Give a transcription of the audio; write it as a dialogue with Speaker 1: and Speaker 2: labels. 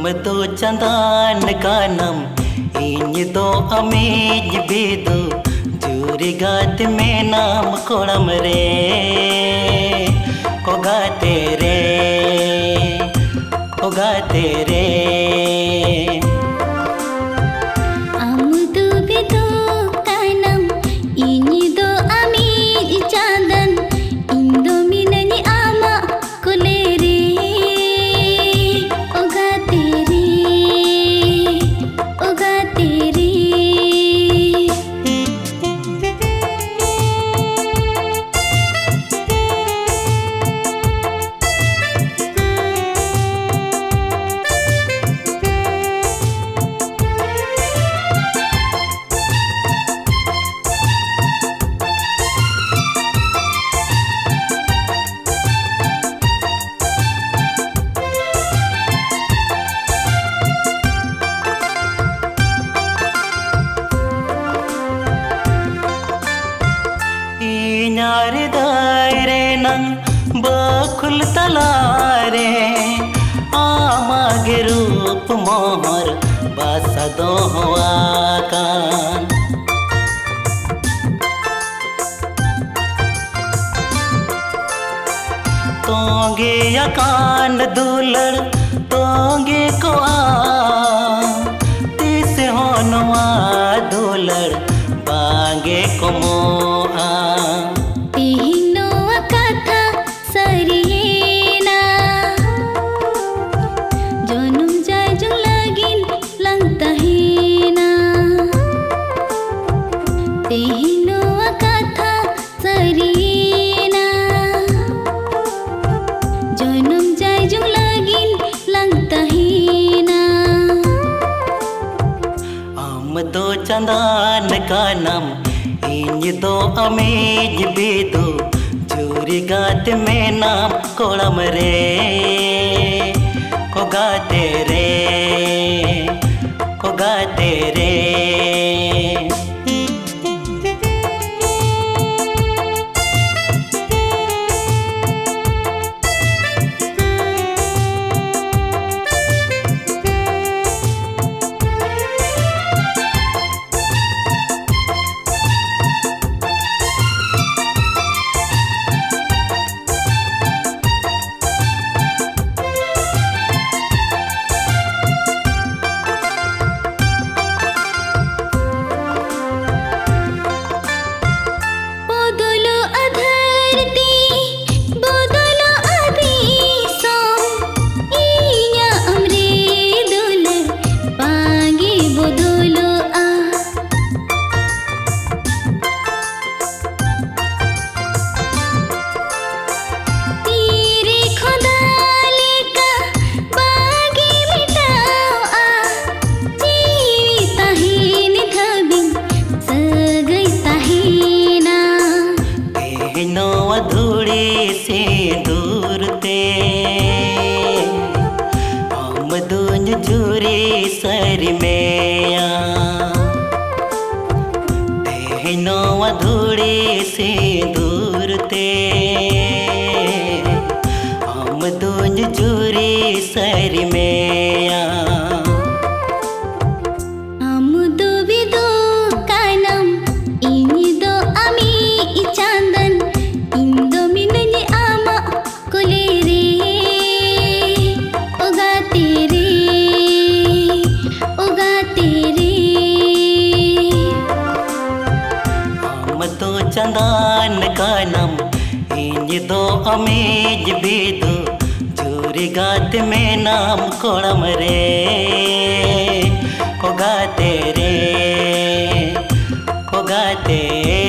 Speaker 1: दो चंदान कानम इन दो अमीज बेदो जूरी गात में नाम कोड़म रे को गाते रे को गाते रे नारे दायरे नंग बखुल तलारे आमागे रूप मोहर बासा दो आकान तोंगे अकान दुलड़ तोंगे को तीस होनवा दुलड़ बांगे को मोआ दो चंदान कानम इन दो अमीज बेदो जूरी गात में नाम कोड़म रे को गाते रे को गाते रे धूड़ी से दूर ते हम दून जूरी सर में तेनो धूड़ी से दूर ते हम दून जूरी सर में चंदान कानम इन दो अमीज बेदो जूरी गात में नाम कोड़म रे को गाते रे को गाते